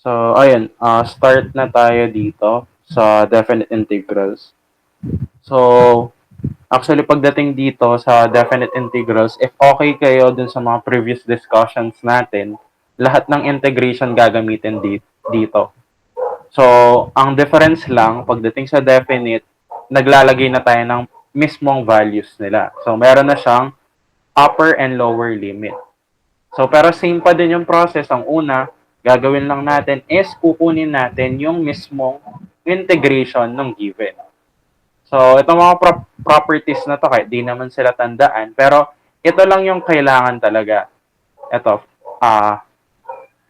So, ayun, start na tayo dito sa definite integrals. So, actually, pagdating dito sa definite integrals, if okay kayo dun sa mga previous discussions natin, lahat ng integration gagamitin dito. So, ang difference lang, pagdating sa definite, naglalagay na tayo ng mismong values nila. So, meron na siyang upper and lower limit. So, pero same pa din yung process. Ang una, gagawin lang natin is kukunin natin yung mismong integration ng given. So, itong mga properties na to, kahit di naman sila tandaan, pero ito lang yung kailangan talaga. Ito,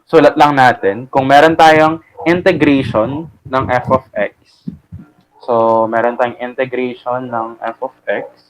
sulat lang natin. Kung meron tayong integration ng f of x, so meron tayong integration ng f of x,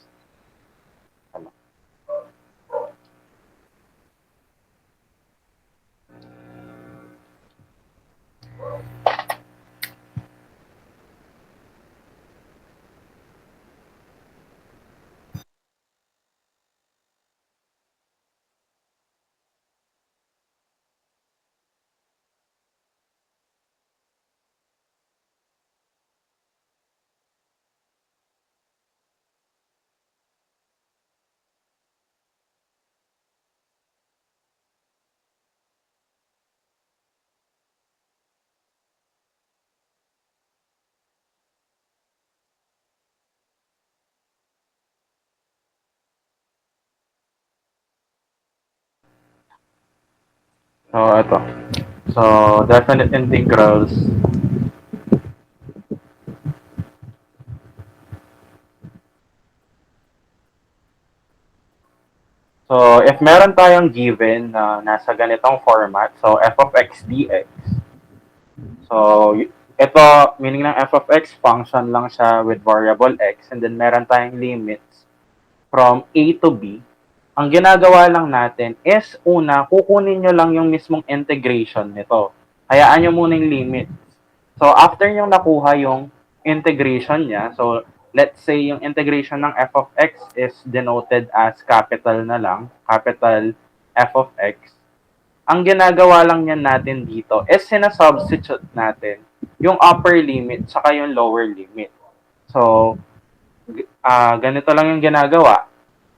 so ito. So, definite integrals. So, if meron tayong given na nasa ganitong format, so f of x dx, so ito, meaning ng f of x, function lang siya with variable x, and then meron tayong limits from a to b. Ang ginagawa lang natin is, una, kukunin nyo lang yung mismong integration nito. Hayaan nyo muna yung limits. So, after nyo nakuha yung integration niya, so, let's say yung integration ng f of x is denoted as capital na lang, capital f of x. Ang ginagawa lang yan natin dito is sinasubstitute natin yung upper limit saka yung lower limit. So, ganito lang yung ginagawa.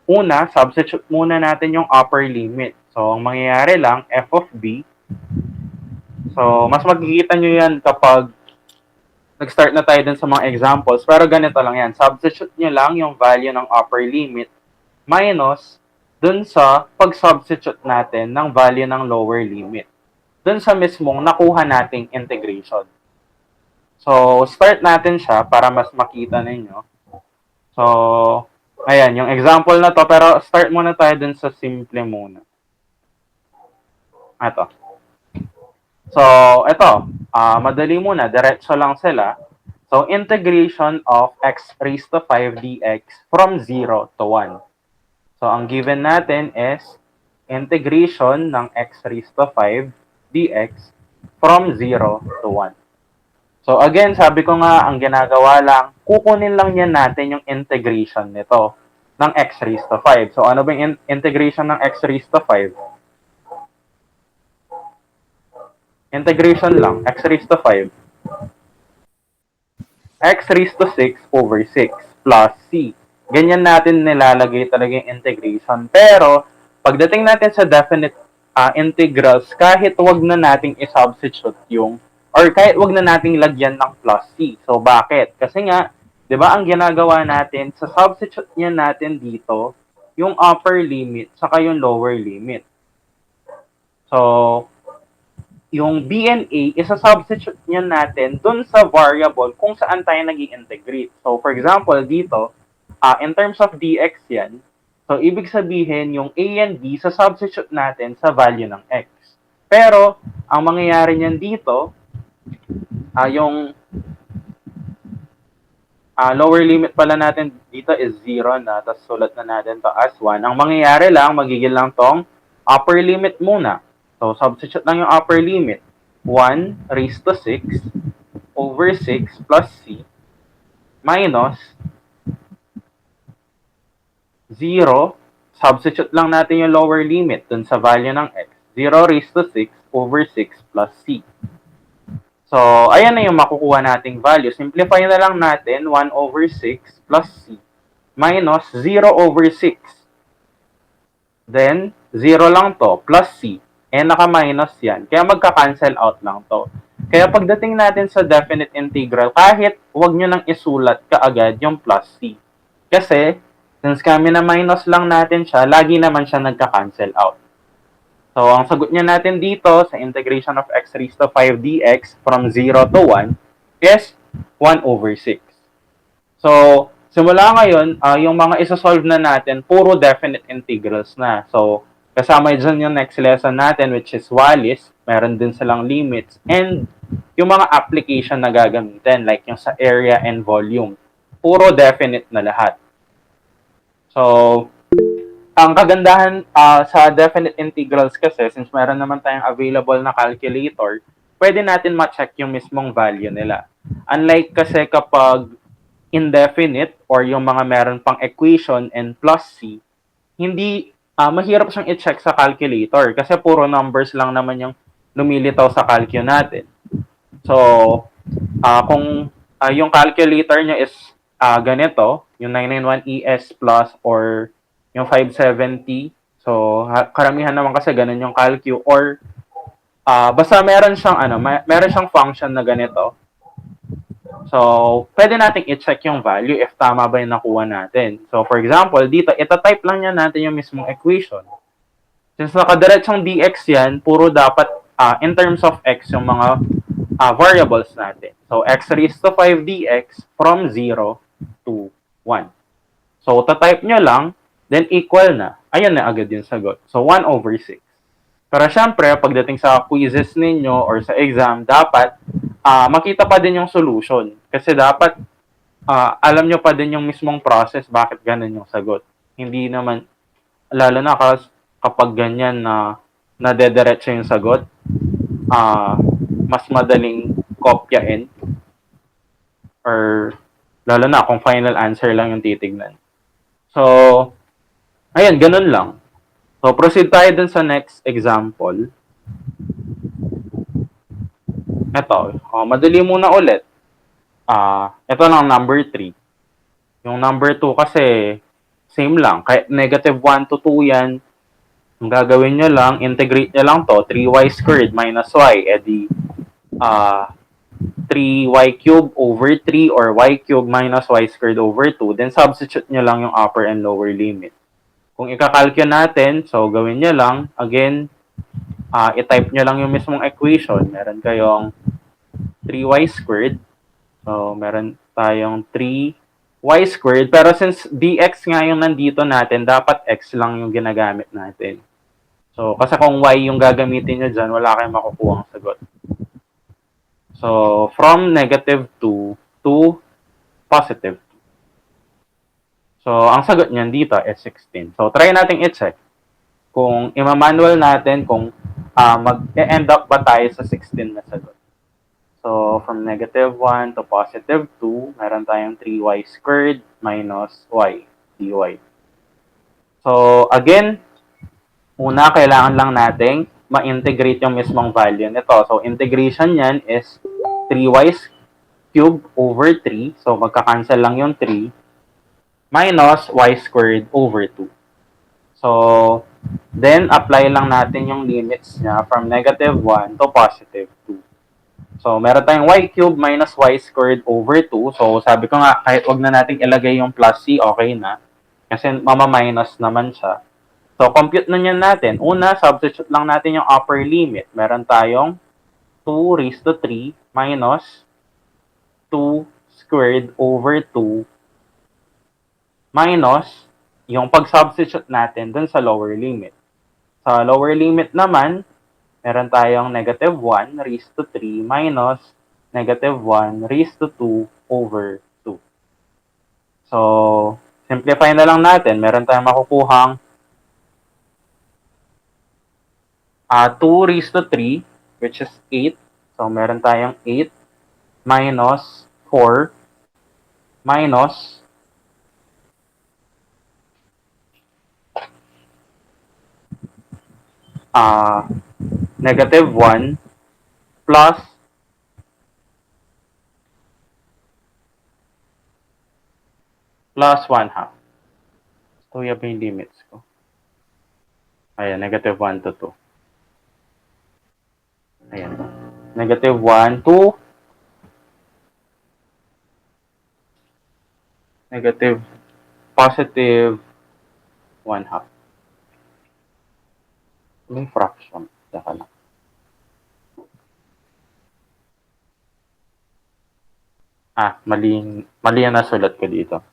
Una, substitute muna natin yung upper limit. So, ang mangyayari lang, f of b. So, mas magkikita nyo yan kapag nag-start na tayo dun sa mga examples. Pero ganito lang yan. Substitute nyo lang yung value ng upper limit minus dun sa pag-substitute natin ng value ng lower limit. Dun sa mismong nakuha nating integration. So, start natin siya para mas makita ninyo. So, ayan, yung example na to, pero start muna tayo dun sa simple muna. Ito. So, ito, madali muna, diretso lang sila. So, integration of x raised to 5 dx from 0 to 1. So, ang given natin is integration ng x raised to 5 dx from 0 to 1. So, again, sabi ko nga, ang ginagawa lang, kukunin lang yan natin yung integration nito ng x raised to 5. So, ano ba yung integration ng x raised to 5? Integration lang, x raised to 5. X raised to 6 over 6 plus c. Ganyan natin nilalagay talaga yung integration. Pero, pagdating natin sa definite integrals, kahit wag na nating i-substitute yung, or kahit wag na nating lagyan ng plus c. So, bakit? Kasi nga, di ba ang ginagawa natin, sa substitute niya natin dito, yung upper limit, saka yung lower limit. So, yung BNA, isa-substitute niya natin dun sa variable kung saan tayo nag integrate. So, for example, dito, in terms of dx yan, so ibig sabihin yung a and b sa substitute natin sa value ng x. Pero, ang mangyayari niyan dito, yung lower limit pala natin dito is 0 na, tapos sulat na natin to as 1. Ang mangyayari lang, magiging lang tong upper limit muna. So, substitute lang yung upper limit. 1 raised to 6 over 6 plus c minus 0. Substitute lang natin yung lower limit dun sa value ng x. 0 raised to 6 over 6 plus c. So, ayan na yung makukuha nating value. Simplify na lang natin 1 over 6 plus c minus 0 over 6. Then, 0 lang to, plus c. Naka-minus yan. Kaya magka-cancel out lang to. Kaya pagdating natin sa definite integral, kahit wag nyo nang isulat kaagad yung plus c. Kasi, since kami na minus lang natin siya, lagi naman siya nagka-cancel out. So, ang sagot niya natin dito sa integration of x raised to 5 dx from 0 to 1 is 1 over 6. So, simula ngayon, yung mga isa-solve na natin, puro definite integrals na. So, kasama dyan yung next lesson natin, which is Wallis. Meron din silang limits. And yung mga application na gagamitin, like yung sa area and volume. Puro definite na lahat. So, ang kagandahan sa definite integrals kasi, since meron naman tayong available na calculator, pwede natin ma-check yung mismong value nila. Unlike kasi kapag indefinite or yung mga meron pang equation and plus c, hindi mahirap siyang i-check sa calculator kasi puro numbers lang naman yung lumilitaw sa calcu natin. So, kung yung calculator nyo is ganito, yung 991ES plus or yung 570, so karamihan naman kasi ganun yung calcu or basta meron siyang meron siyang function na ganito. So, pwede nating i-check yung value if tama ba yung nakuha natin. So, for example, dito, ita-type lang niya natin yung mismong equation. Since nakadiretsong dx yan, puro dapat in terms of x yung mga variables natin. So, x raised to 5 dx from 0 to 1. So, ta-type nyo lang, then equal na. Ayan na agad yung sagot. So, 1 over 6. Pero syempre, pagdating sa quizzes ninyo or sa exam, dapat makita pa din yung solution. Kasi dapat alam nyo pa din yung mismong process bakit ganun yung sagot. Hindi naman, lalo na kapag ganyan na nadediretso yung sagot, mas madaling kopyain or lalo na kung final answer lang yung titignan. So, ayun, ganun lang. So, proceed tayo dun sa next example. Ito, madali muna ulit. Ito lang number 3. Yung number 2 kasi same lang. Kahit negative 1 to 2 yan, ang gagawin nyo lang, integrate nyo lang to, 3y squared minus y, edi 3y cubed over 3 or y cubed minus y squared over 2, then substitute nyo lang yung upper and lower limit. Kung ikakalkyo natin, so gawin nyo lang, again, i-type nyo lang yung mismong equation. Meron kayong 3y squared. So, meron tayong 3y squared. Pero since dx nga yung nandito natin, dapat x lang yung ginagamit natin. So, kasi kung y yung gagamitin nyo dyan, wala kayong makukuha ang sagot. So, from negative 2 to positive 2. So, ang sagot niyan dito is 16. So, try natin i-check kung ima-manual natin kung mag-end up ba tayo sa 16 na sagot. So, from negative 1 to positive 2, meron tayong 3y squared minus y dy. So, again, una, kailangan lang nating ma-integrate yung mismong value nito. So, integration yan is 3y cubed over 3. So, magka-cancel lang yung 3 minus y squared over 2. So, then, apply lang natin yung limits niya from negative 1 to positive 2. So, meron tayong y cubed minus y squared over 2. So, sabi ko nga, kahit wag na natin ilagay yung plus c, okay na. Kasi mama-minus naman siya. So, compute na yan natin. Una, substitute lang natin yung upper limit. Meron tayong 2 raised to 3 minus 2 squared over 2 minus yung pag-substitute natin dun sa lower limit. Sa lower limit naman, meron tayong negative 1 raised to 3 minus negative 1 raised to 2 over 2. So, simplify na lang natin. Meron tayong makukuhang 2 raised to 3, which is 8. So, meron tayong 8 minus 4 minus negative 1 plus plus 1 half. So, yan pa yung limits ko. Ayan, negative 1 to 2. Ayan. Negative 1 to negative positive 1 half. Yung fraction. Saka lang. Mali ang nasulat ko dito.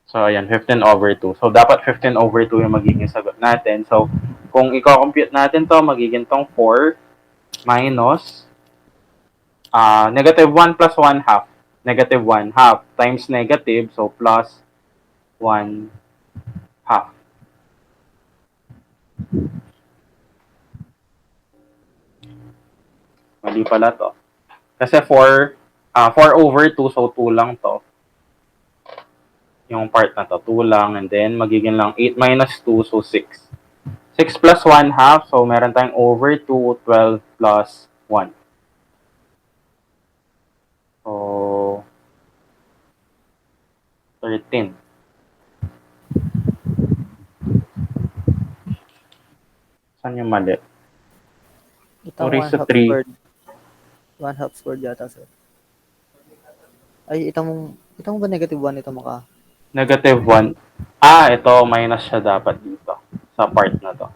So, ayan, 15 over 2. So, dapat 15 over 2 yung magiging sagot natin. So, kung i-compute natin to, magiging tong 4 minus negative 1 plus 1 half. Negative 1 half times negative, so plus 1 half. Mali pala to. Kasi 4 over 2, so 2 lang to. Yung part na to, 2 lang. And then, magiging lang 8 minus 2, so 6. 6 plus 1 half, so meron tayong over 2, 12 plus 1. So, 13. Saan yung mali? Itang 2 raised 1 to half 3. squared. 1 half squared yata, sir. Ay, itang ba negative 1 ito maka? Negative 1. Ito, minus siya dapat dito. Sa part na to.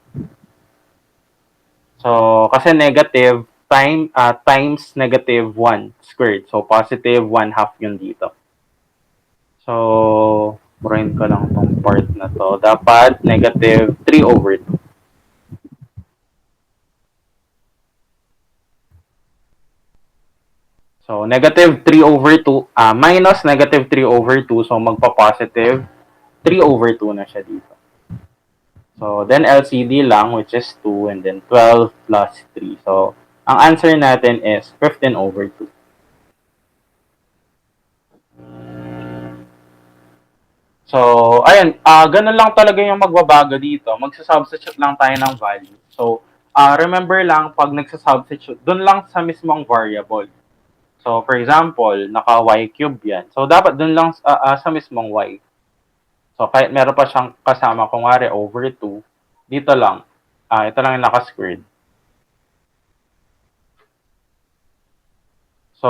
So, kasi negative times negative 1 squared. So, positive 1 half yun dito. So, burahin ko lang tong part na to. Dapat negative 3 over 2. So, negative 3 over 2, minus negative 3 over 2. So, magpa-positive 3 over 2 na siya dito. So, then LCD lang, which is 2, and then 12 plus 3. So, ang answer natin is 15 over 2. So, ayun, ganun lang talaga yung magbabago dito. Magsasubstitute lang tayo ng value. So, remember lang, pag nagsasubstitute, dun lang sa mismong variable. So, for example, naka-y cube yan. So, dapat dun lang sa mismong y. So, kahit meron pa siyang kasama, kung wari, over 2, dito lang. Ito lang yung naka-squared. So,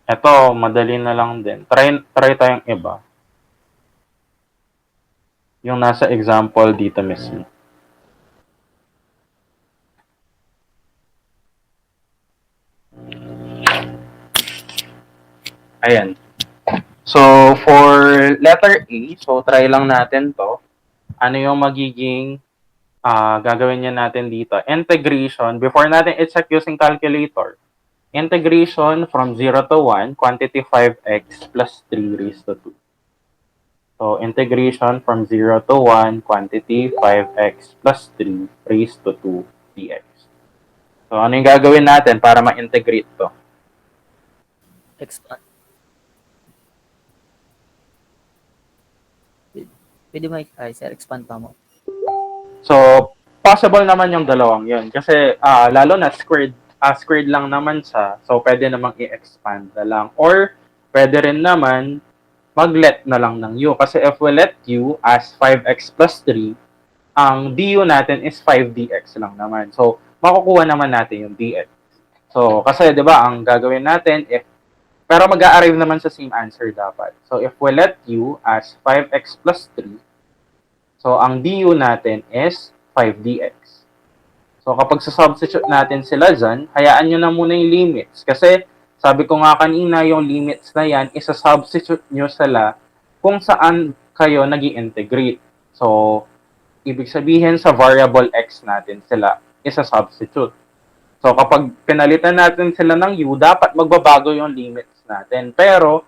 eto, madali na lang din. Try tayong iba. Yung nasa example dito mismo. Ayan. So, for letter A, so try lang natin to. Ano yung magiging gagawin niya natin dito? Integration. Before natin i-check using calculator. Integration from 0 to 1, quantity 5x plus 3 raised to 2. So, integration from 0 to 1, quantity 5x plus 3 raised to 2 dx. So, ano yung gagawin natin para ma-integrate to? Expand. Pwede mo, sir, expand pa mo. So, possible naman yung dalawang yun. Kasi, lalo na squared lang naman siya. So, pwede namang i-expand na lang. Or, pwede rin naman mag-let na lang ng u. Kasi if we let u as 5x plus 3, ang du natin is 5dx lang naman. So, makukuha naman natin yung dx. So, kasi 'di ba, ang gagawin natin pero mag-a-arrive naman sa same answer dapat. So, if we let u as 5x plus 3, so ang du natin is 5dx. So, kapag sa-substitute natin sila dyan, hayaan nyo na muna yung limits. Kasi, sabi ko nga kanina, yung limits na yan, isa-substitute nyo sila kung saan kayo nag integrate. So, ibig sabihin sa variable x natin sila isa-substitute. So, kapag pinalitan natin sila ng u, dapat magbabago yung limits natin. Pero,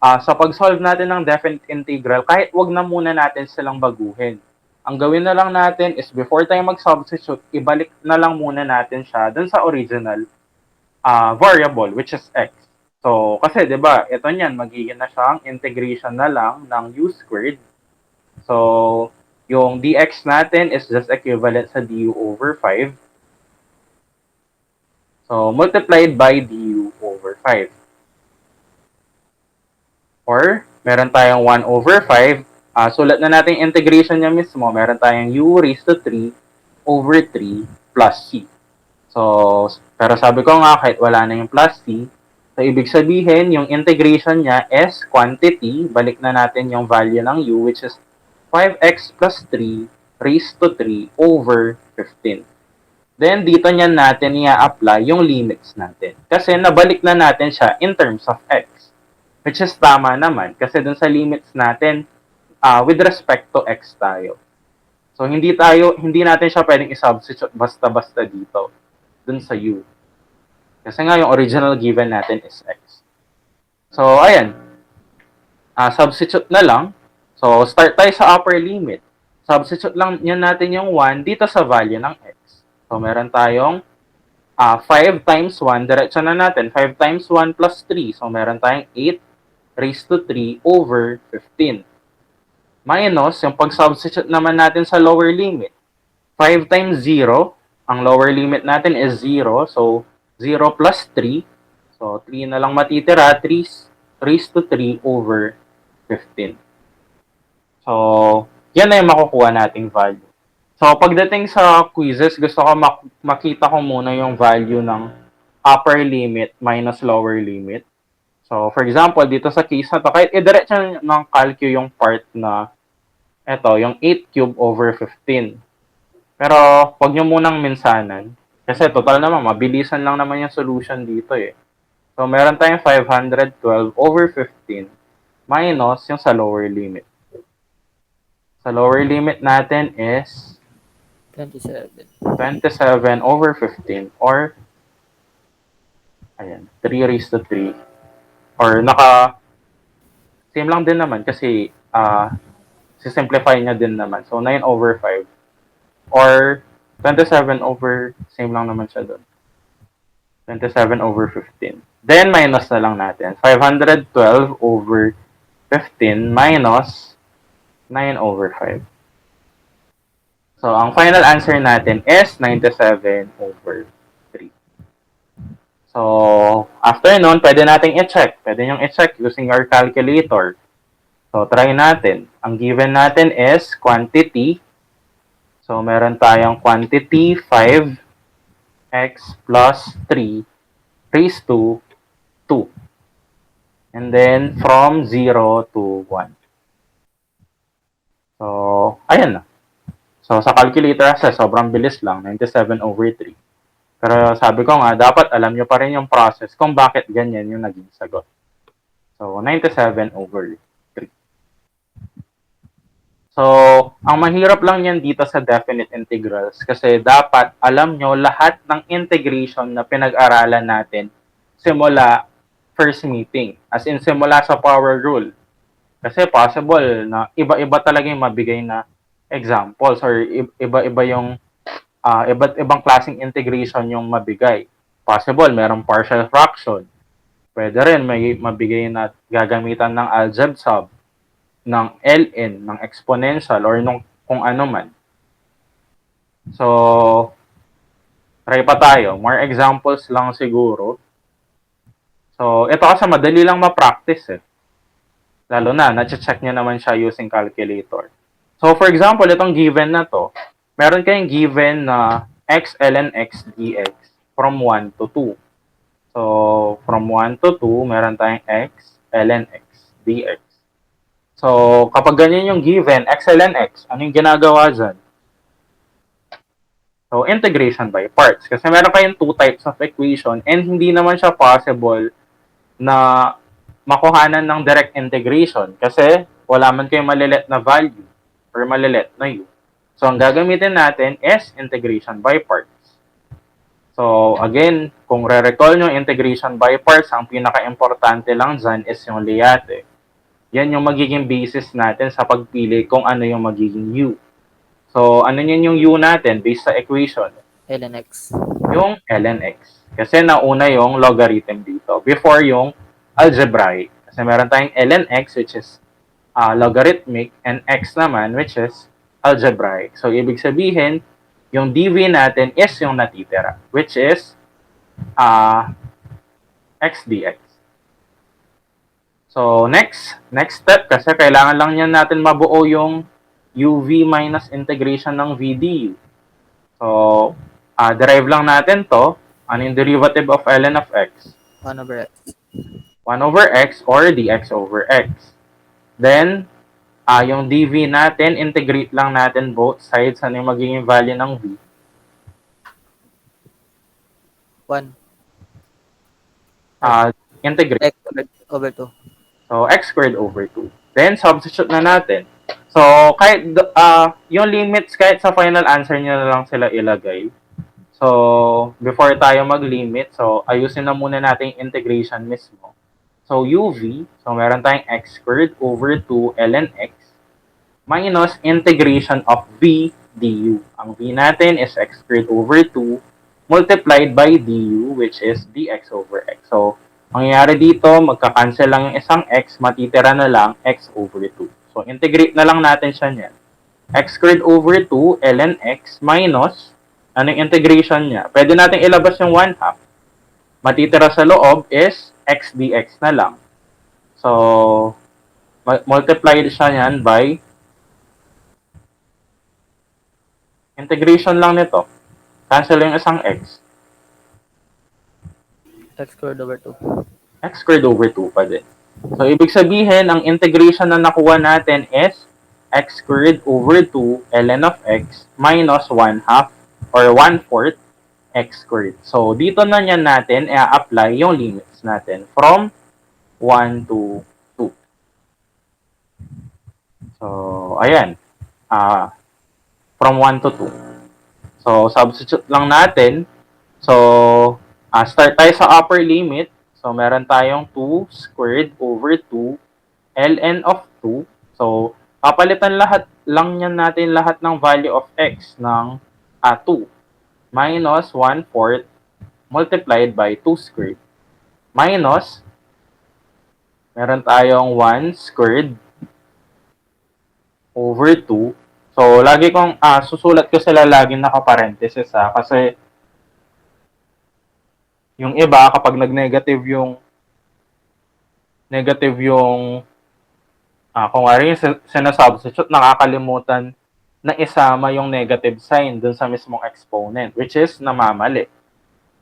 sa pag-solve natin ng definite integral, kahit wag na muna natin silang baguhin. Ang gawin na lang natin is before tayo mag-substitute, ibalik na lang muna natin siya dun sa original variable, which is x. So, kasi 'di ba, ito niyan magiging na siyang integration na lang ng u squared. So, yung dx natin is just equivalent sa du over 5. So, multiplied by du over 5. Or, meron tayong 1 over 5. Sulat na natin yung integration niya mismo. Meron tayong u raised to 3 over 3 plus c. So, pero sabi ko nga, kahit wala na yung plus c, so ibig sabihin, yung integration niya is quantity. Balik na natin yung value ng u, which is 5x plus 3 raised to 3 over 15. Then, dito niyan natin i-apply yung limits natin. Kasi nabalik na natin siya in terms of x. Which is tama naman. Kasi dun sa limits natin, with respect to x tayo. So, hindi natin siya pwedeng i-substitute basta-basta dito. Dun sa u. Kasi nga yung original given natin is x. So, ayan. Substitute na lang. So, start tayo sa upper limit. Substitute lang yan natin yung 1 dito sa value ng x. So, meron tayong 5 times 1. Diretso na natin. 5 times 1 plus 3. So, meron tayong 8 raised to 3 over 15. Minus, yung pag-substitute naman natin sa lower limit. 5 times 0. Ang lower limit natin is 0. So, 0 plus 3. So, 3 na lang matitira. 3 raised to 3 over 15. So, yan na yung makukuha nating value. So, pagdating sa quizzes, gusto ko makita ko muna yung value ng upper limit minus lower limit. So, for example, dito sa case na to, kahit i-direct ng calcu yung part na eto, yung 8 cube over 15. Pero, wag nyo munang minsanan. Kasi total naman, mabilisan lang naman yung solution dito eh. So, meron tayong 512 over 15 minus yung sa lower limit. Sa lower limit natin is 27. 27 over 15 or ayan, 3 raised to 3 or same lang din naman kasi si-simplify niya din naman. So, 9 over 5 or 27 over, same lang naman siya doon. 27 over 15. Then, minus na lang natin. 512 over 15 minus 9 over 5. So, ang final answer natin is 97 over 3. So, after nun, pwede nating i-check. Pwede nyo i-check using your calculator. So, try natin. Ang given natin is quantity. So, meron tayong quantity 5x plus 3 raised to 2. And then, from 0 to 1. So, ayan na. So, sa calculator kasi, sobrang bilis lang, 97 over 3. Pero sabi ko nga, dapat alam nyo pa rin yung process kung bakit ganyan yung naging sagot. So, 97 over 3. So, ang mahirap lang yan dito sa definite integrals kasi dapat alam nyo lahat ng integration na pinag-aralan natin simula first meeting. As in, simula sa power rule. Kasi possible na iba-iba talaga yung mabigay na examples or iba-iba yung iba't ibang klaseng integration yung mabigay. Possible, merong partial fraction. Pwede rin may mabigay na gagamitan ng algebra sub, ng ln, ng exponential, or nung kung ano man. So, try pa tayo. More examples lang siguro. So, ito kasi madali lang ma-practice eh. Lalo na, na-check nyo naman siya using calculator. So, for example, itong given na to, meron kayong given na x ln x dx from 1 to 2. So, from 1 to 2, meron tayong x ln x dx. So, kapag ganyan yung given, x ln x, ano yung ginagawa dyan? So, integration by parts. Kasi meron kayong two types of equation and hindi naman siya possible na makuhanan ng direct integration kasi wala man kayong malilit na value or malilit na u. So, ang gagamitin natin is integration by parts. So, again, kung re-recall nyo integration by parts, ang pinaka-importante lang dyan is yung liate. Yan yung magiging basis natin sa pagpili kung ano yung magiging u. So, ano yun yung u natin based sa equation? ln x. Yung ln x. Kasi nauna yung logarithm dito before yung algebraic. Kasi meron tayong ln x which is logarithmic and x naman which is algebraic. So, ibig sabihin, yung dv natin is yung natitira, which is x dx. So, next step kasi kailangan lang yan natin mabuo yung UV minus integration ng VDU. So, derive lang natin to. Ano yung derivative of ln of x? 1 over x. 1 over x or dx over x. Then, yung dv natin, integrate lang natin both sides. Ano yung magiging value ng v? 1. Integrate. X over 2. So, x squared over 2. Then, substitute na natin. So, kahit yung limits, kahit sa final answer nyo na lang sila ilagay. So, before tayo mag-limit, so, ayusin na muna natin yung integration mismo. So, UV, so meron tayong x squared over 2 ln x minus integration of v du. Ang v natin is x squared over 2 multiplied by du, which is dx over x. So, mangyayari dito, magka-cancel lang yung isang x, matitira na lang x over 2. So, integrate na lang natin siya niyan. X squared over 2 ln x minus, anong integration niya? Pwede natin ilabas yung 1/2. Matitira sa loob is x dx na lang. So, multiplied siya niyan by integration lang nito. Cancel yung isang x. X squared over 2. X squared over 2 pa din. So, ibig sabihin, ang integration na nakuha natin is x squared over 2 ln of x minus 1/2 or 1/4 x squared. So, dito na yan natin i-apply yung limits natin from 1 to 2. So, ayan. From 1 to 2. So, substitute lang natin. So, start tayo sa upper limit. So, meron tayong 2 squared over 2 ln of 2. So, papalitan lang yan natin lahat ng value of x ng 2 minus 1/4 multiplied by 2 squared minus meron tayong 1 squared over 2. So, lagi kong susulat ko sila laging naka-parenthesis kasi yung iba kapag nag-negative yung kung ano yung sinasubstitute, nakakalimutan na isama yung negative sign dun sa mismong exponent, which is namamali.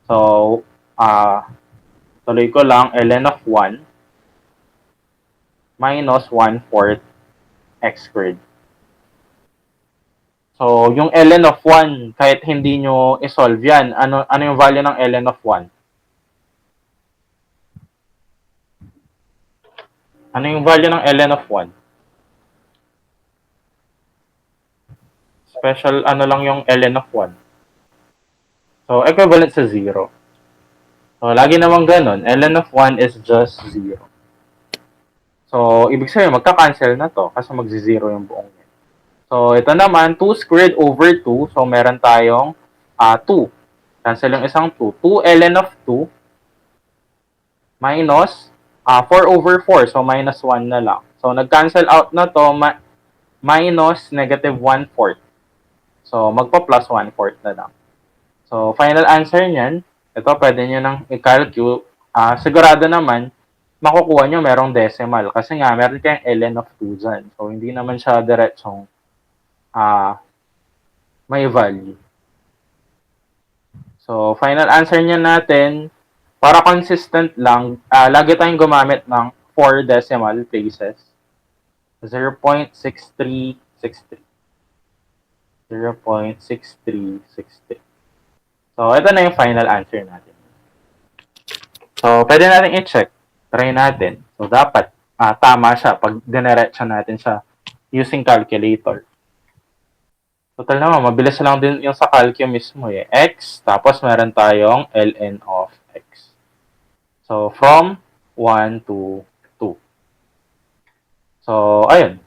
So, tuloy ko lang, ln of 1 minus 1/4 x squared. So, yung ln of 1, kahit hindi nyo isolve yan, ano yung value ng ln of 1? Ano yung value ng ln of 1? Special, ano lang yung ln of 1? So, equivalent sa 0. So, lagi namang ganun. ln of 1 is just 0. So, ibig sabihin, magka-cancel na to kasi mag-0 yung buong yan. So, ito naman, 2 squared over 2. So, meron tayong 2. Cancel yung isang 2. 2 ln of 2 minus 4 over 4. So, minus 1 na lang. So, nag-cancel out na to minus negative 1/4. So, magpa-plus 1/4 na lang. So, final answer niyan, ito pwede nyo nang i-calculate. Sigurado naman, makukuha nyo merong decimal. Kasi nga, meron kayong ln of 2 dyan. So, hindi naman siya diretsong may value. So, final answer niya natin, para consistent lang, lagi tayong gumamit ng 4 decimal places. 0.6363. 0.6363. So, ito na yung final answer natin. So, pwede natin i-check. Try natin. So, dapat tama siya pag dinerecha natin siya using calculator. Total naman, mabilis lang din yung sa calcu mismo eh. X, tapos meron tayong ln of x. So, from 1 to 2. So, ayun.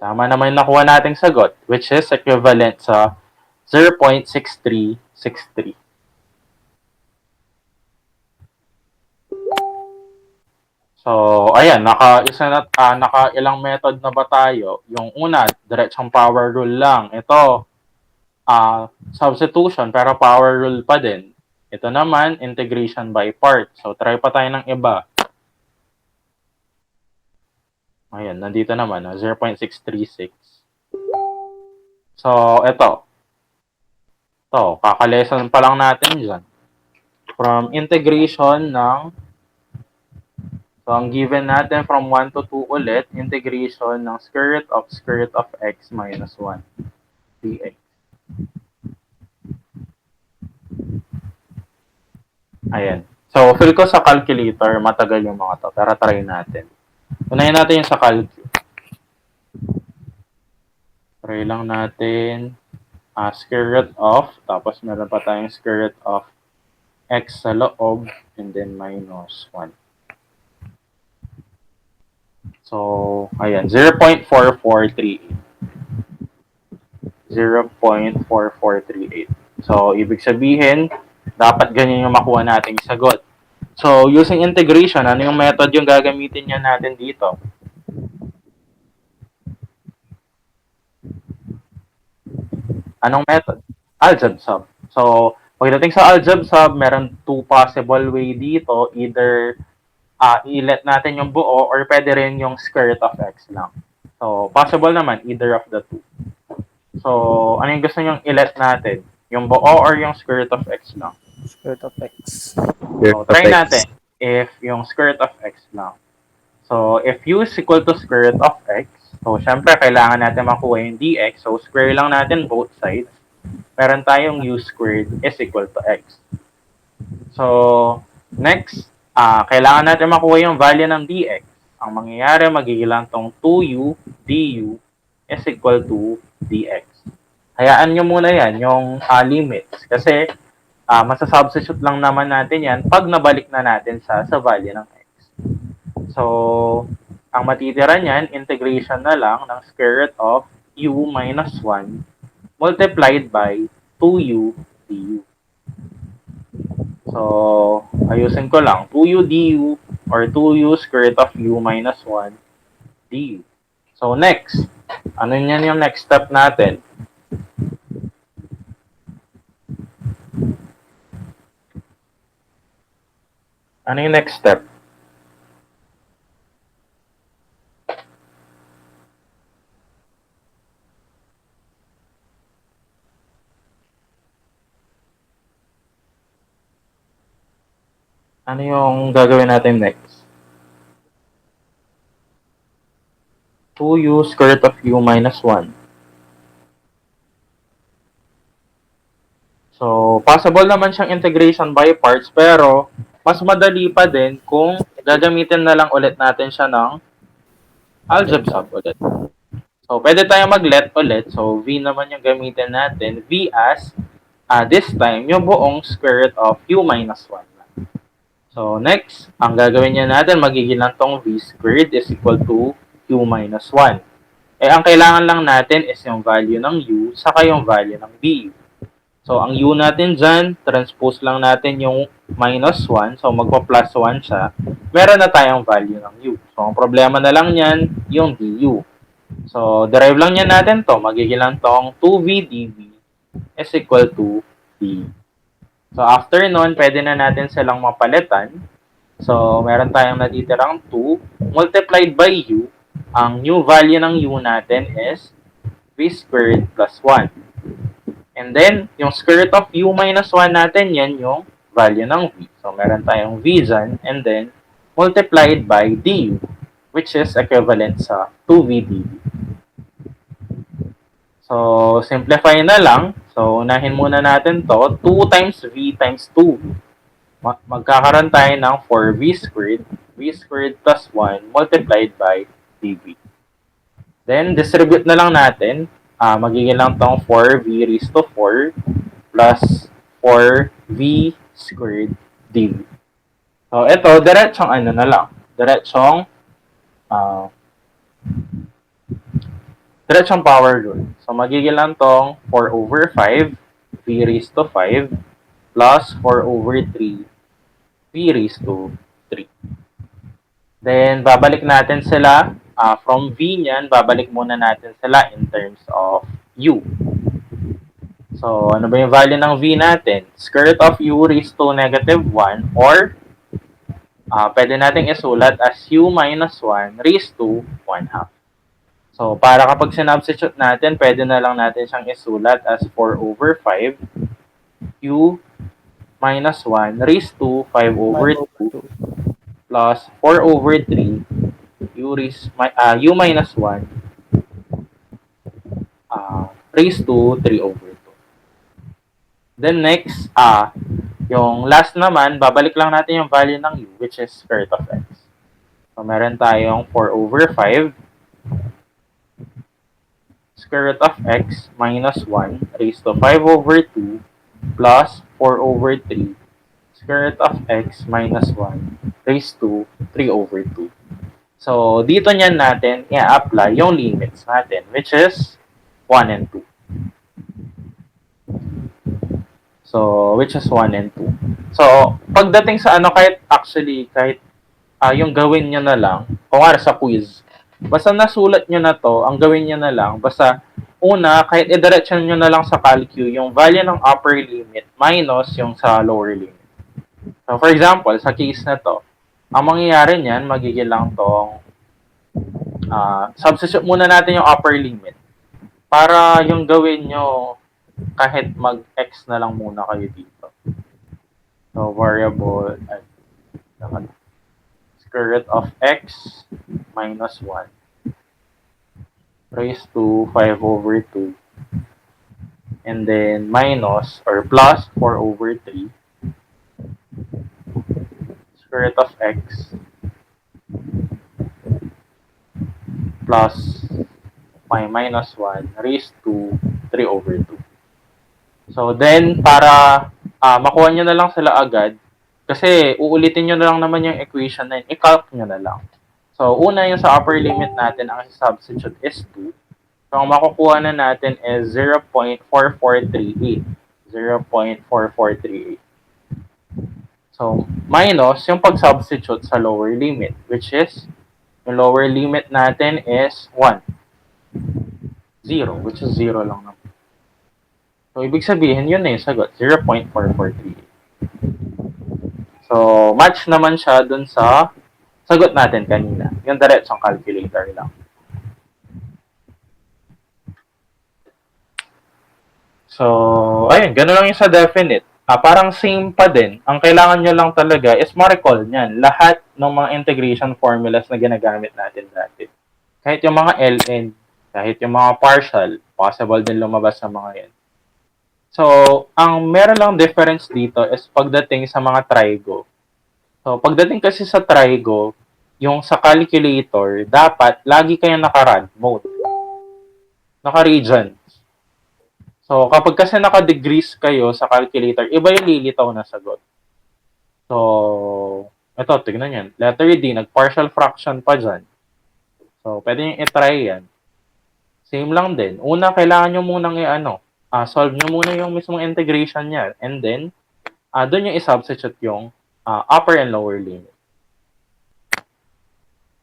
Tama naman yung nakuha nating sagot, which is equivalent sa 0.6363. So, ayan, naka-ilang method na ba tayo? Yung una, diretsong power rule lang. Ito, substitution, pero power rule pa din. Ito naman, integration by part. So, try pa tayo ng iba. Ayan, nandito naman, 0.636. So, ito. Kakalesson pa lang natin dyan. From integration ng, so ang given natin from 1 to 2 ulit, integration ng square root of x minus 1 dx. Ayan. So, fill ko sa calculator, matagal yung mga to. Pero try natin. Unahin natin yung sa calculator. Try lang natin square root of, tapos meron pa tayong square root of x sa loob, and then minus 1. So, ayan, 0.4438. 0.4438. So, ibig sabihin, dapat ganyan yung makuha nating sagot. So, using integration, ano yung method yung gagamitin niya natin dito? Anong method? Algeb sub. So, pagdating sa algeb sub, meron two possible way dito. Either i-let natin yung buo or pwede rin yung square root of x lang. So, possible naman, either of the two. So, ano yung gusto nyo i-let natin? Yung buo or yung square root of x lang? Square root of x. So, try natin if yung square root of x lang. So, if u is equal to square root of x, so, syempre, kailangan natin makuha yung dx. So, square lang natin both sides. Meron tayong u squared is equal to x. So, next, kailangan natin makuha yung value ng dx. Ang mangyayari, magigilan tong 2u du is equal to dx. Hayaan nyo muna yan, yung limits. Kasi, masasubstitute lang naman natin yan pag nabalik na natin sa value ng x. So, ang matitira niyan, integration na lang ng square root of u minus 1 multiplied by 2u du. So, ayusin ko lang. 2u du or 2u square root of u minus 1 du. So, next. Ano yan yung next step natin? Ano yung next step? Ano yung gagawin natin next? 2u square root of u minus 1. So, possible naman siyang integration by parts, pero mas madali pa din kung gagamitin na lang ulit natin siya ng algebra sub ulit. So, pwede tayong mag-let ulit. So, v naman yung gamitin natin. V as, this time, yung buong square root of u minus 1. So, next, ang gagawin niya natin, magiging lang tong v squared is equal to u minus 1. Eh, ang kailangan lang natin is yung value ng u, saka yung value ng du. So, ang u natin dyan, transpose lang natin yung minus 1. So, magpa-plus 1 siya. Meron na tayong value ng u. So, ang problema na lang yan, yung du. So, derive lang yan natin to. Magiging lang tong 2v dv is equal to d. So, after nun, pwede na natin silang mapalitan. So, meron tayong natitirang 2 multiplied by u. Ang new value ng u natin is v squared plus 1. And then, yung square root of u minus 1 natin, yan yung value ng v. So, meron tayong v dyan, and then, multiplied by du, which is equivalent sa 2v dv. So, simplify na lang. So, unahin muna natin to. 2 times v times 2v. Magkakaroon tayo ng 4v squared. V squared plus 1 multiplied by dv. Then, distribute na lang natin. Magiging lang tong 4v raised to 4 plus 4v squared dv. So, ito, diretsong ano na lang. Diretsong power rule. So, magiging lang tong 4 over 5 v raised to 5 plus 4 over 3 v raised to 3. Then, babalik natin sila. From v niyan, babalik muna natin sila in terms of u. So, ano ba yung value ng v natin? Square root of u raised to negative 1 or pwede nating isulat as u minus 1 raised to 1 half. So, para kapag sinubstitute natin, pwede na lang natin siyang isulat as 4 over 5 u minus 1 raised to 5 over 2 plus 4 over 3 u minus 1 raised to 3 over 2. Then next, yung last naman, babalik lang natin yung value ng u, which is square root of x. So, meron tayong 4 over 5 square root of x minus 1 raised to 5 over 2 plus 4 over 3 square root of x minus 1 raised to 3 over 2. So, dito niyan natin i-apply yung limits natin, which is 1 and 2. So, which is 1 and 2. So, pagdating sa kahit yung gawin nyo na lang, kung sa quiz, basta nasulat nyo na to, ang gawin nyo na lang, basta una, kahit i-diretso nyo na lang sa calcu, yung value ng upper limit minus yung sa lower limit. So, for example, sa case na to, ang mangyayari niyan, magiging lang tong substitute muna natin yung upper limit para yung gawin nyo kahit mag-x na lang muna kayo dito. So, variable square root of x minus 1 raised to 5 over 2 and then minus or plus 4 over 3 square root of x plus minus 1 raised to 3 over 2. So then, para makuha nyo na lang sila agad, kasi uulitin nyo na lang naman yung equation na yun, i-calc nyo na lang. So, una yung sa upper limit natin, ang substitute is 2. So, ang makukuha na natin is 0.4438. 0.4438. So, minus yung pag-substitute sa lower limit, which is, yung lower limit natin is 1. 0, which is 0 lang naman. So, ibig sabihin, yun na yung sagot, 0.4438. So, match naman siya dun sa sagot natin kanina. Yung diretsong calculator lang. So, ayun, gano'n lang yung sa definite. Parang same pa din. Ang kailangan nyo lang talaga is ma-recall niyan lahat ng mga integration formulas na ginagamit natin dati. Kahit yung mga ln, kahit yung mga partial, possible din lumabas sa mga yan. So, ang meron lang difference dito is pagdating sa mga trigo. So, pagdating kasi sa trigo, yung sa calculator, dapat lagi kayong naka-rad mode. Naka-region. So, kapag kasi naka-degrees kayo sa calculator, iba yung lilitaw na sagot. So, ito, tignan yan. Letter D, nag-partial fraction pa dyan. So, pwede nyo i-try yan. Same lang din. Una, kailangan nyo munang solve nyo muna yung mismong integration niya. And then, doon yung i-substitute yung upper and lower limit.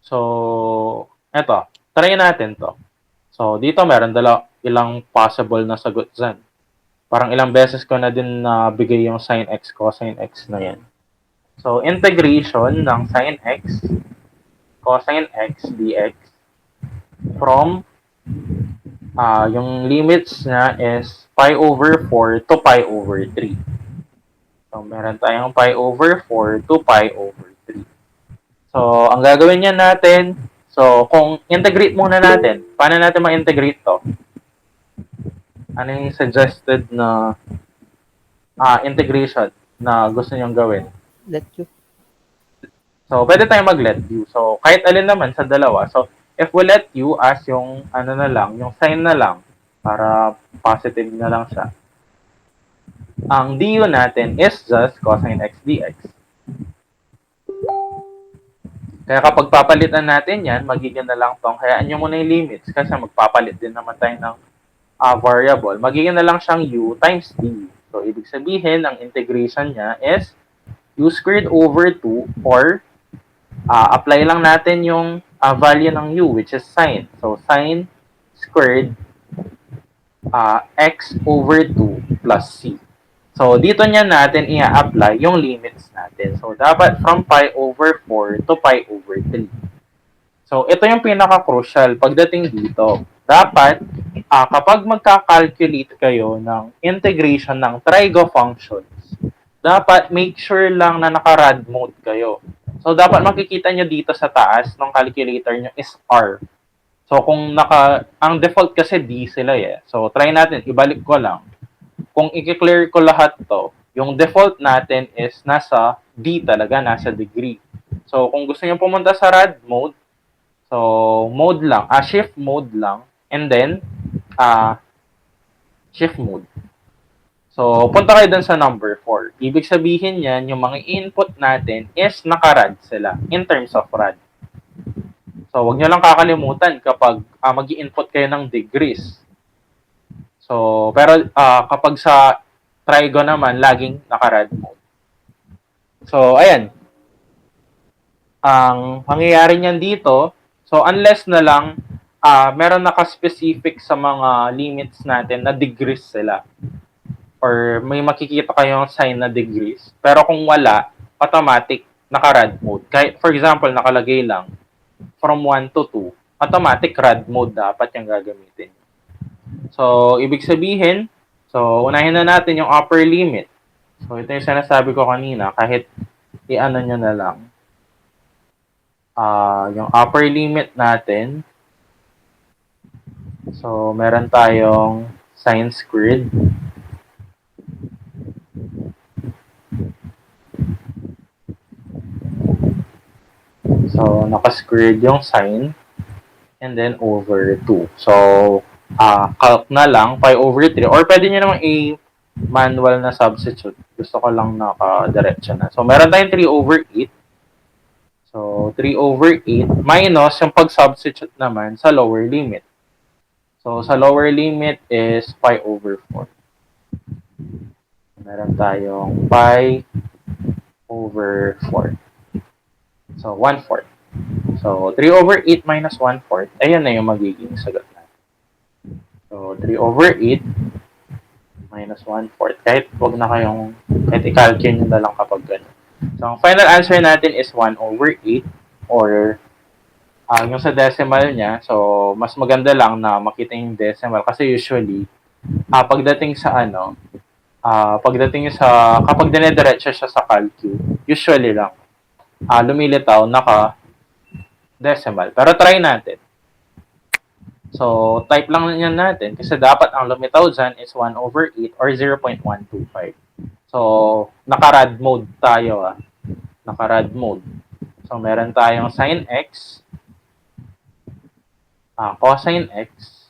So, eto. Try natin to. So, dito meron ilang possible na sagot dyan. Parang ilang beses ko na din nabigay yung sin x, cosine x na yan. So, integration ng sin x, cosine x dx from yung limits niya is pi over 4 to pi over 3. So, meron tayong pi over 4 to pi over 3. So, ang gagawin niya natin, so, kung integrate muna natin, paano natin ma-integrate to? Ano yung suggested na integration na gusto niyong gawin? Let you. So, pwede tayong mag-let you. So, kahit alin naman sa dalawa. So, if we let you as yung yung sign na lang, para positive na lang siya. Ang du natin is just cosine x dx. Kaya kapag papalitan natin yan, magiging na lang tong, hayaan nyo muna yung limits kasi magpapalit din naman tayo ng variable. Magiging na lang siyang u times du. So, ibig sabihin, ang integration niya is u squared over 2 or apply lang natin yung value ng u, which is sine. So, sine squared x over 2 plus c. So, dito niya natin i-apply yung limits natin. natin. So, dapat from pi over 4 to pi over 3. So, ito yung pinaka-crucial pagdating dito. Dapat, kapag magka-calculate kayo ng integration ng trigo functions, dapat make sure lang na naka-rad mode kayo. So, dapat makikita nyo dito sa taas ng calculator nyo is R. So, kung ang default kasi D sila eh. So, try natin, ibalik ko lang. Kung i-clear ko lahat to, yung default natin is nasa D talaga, nasa degree. So, kung gusto nyo pumunta sa rad mode, so, mode lang, shift mode lang, and then, shift mode. So, punta kayo dun sa number 4. Ibig sabihin yan, yung mga input natin is naka-rad sila in terms of rad. So, wag nyo lang kakalimutan kapag mag-i-input kayo ng degrees. So, pero kapag sa trigo naman, laging naka-rad mode. So, ayan. Ang pangyayari niyan dito, so unless na lang meron naka-specific sa mga limits natin na degrees sila. Or may makikita kayong sign na degrees. Pero kung wala, automatic naka-rad mode. For example, nakalagay lang from 1 to 2, automatic rad mode dapat yung gagamitin. So, ibig sabihin, so unahin na natin yung upper limit. So, ito yung sinasabi ko kanina, kahit i-ano nyo na lang. Yung upper limit natin, so meron tayong sine squared. So, naka-squared yung sine, and then over 2. So, calc na lang, pi over 3, or pwede nyo naman i-manual na substitute. Gusto ko lang naka-diretso na. So, meron tayong 3 over 8. So, 3 over 8 minus yung pag-substitute naman sa lower limit. So, sa lower limit is pi over 4. Meron tayong pi over 4. So, 1/4. So, 3 over 8 minus 1/4, ayan na yung magiging sagot natin. So, 3 over 8 minus 1/4. Kahit i-calculate nyo na lang kapag gano'n. So, ang final answer natin is 1 over 8 or yung sa decimal niya. So, mas maganda lang na makita yung decimal kasi usually, pagdating sa kapag dinediretso siya sa calcu, usually lang, lumilitaw naka-decimal. Pero try natin. So, type lang yan natin kasi dapat ang lumitaw dyan is 1 over 8 or 0.125. So, naka-rad mode tayo. Naka-rad mode. So, meron tayong sin x, cosine x,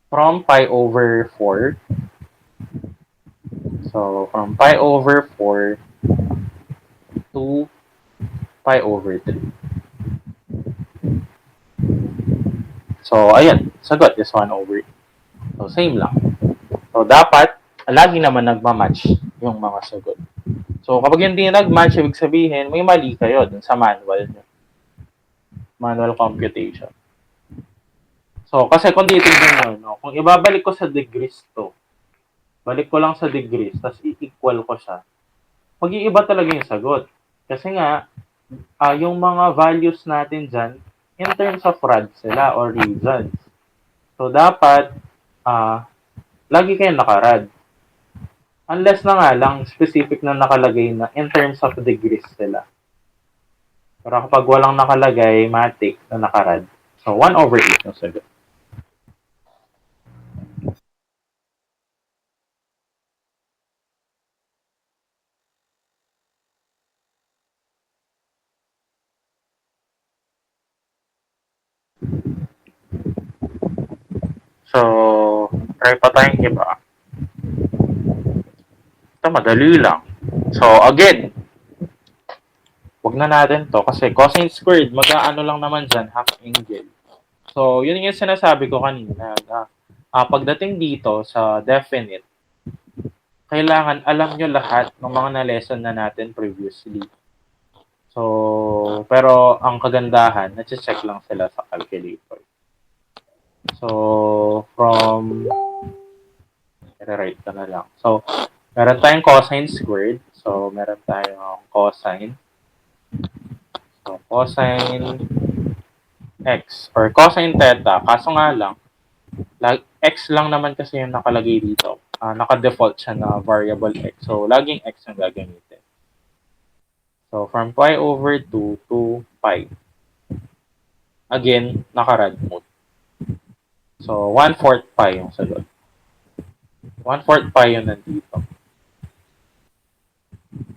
from pi over 4. So, from pi over 4 to pi over 3. So, ayan. Sagot is 1 over 8. So, same lang. So, dapat, lagi naman nagmamatch yung mga sagot. So, kapag hindi nag-match, ibig sabihin, may mali kayo dun sa manual nyo. Manual computation. So, kasi kung titignan nyo, kung ibabalik ko sa degrees to, balik ko lang sa degrees, tapos i-equal ko siya, mag-iiba talaga yung sagot. Kasi nga, yung mga values natin dyan, in terms of rad sila or reasons. So, dapat, lagi kayong nakarad. Unless na nga lang, specific na nakalagay na in terms of degrees sila. Pero kapag walang nakalagay, matik na nakarad. So, 1 over 8 yung sagot. So, try pa tayong iba. Ito, madali lang. So, again, wag na natin to kasi cosine squared, mag-aano lang naman dyan, half angle. So, yun yung sinasabi ko kanina. Pagdating dito sa definite, kailangan alam nyo lahat ng mga na-lesson na natin previously. So, pero ang kagandahan, na-check lang sila sa calculator. So, i-write ko na lang. So, Meron tayong cosine squared. So, meron tayong cosine. So, cosine x or cosine theta. Kaso nga lang, x lang naman kasi yung nakalagay dito. Naka-default siya na variable x. So, laging x ang gagamitin. So, from pi over 2 to pi. Again, naka-rad mode. So, 1/4 pi yung sagot. 1/4 pi yung nandito.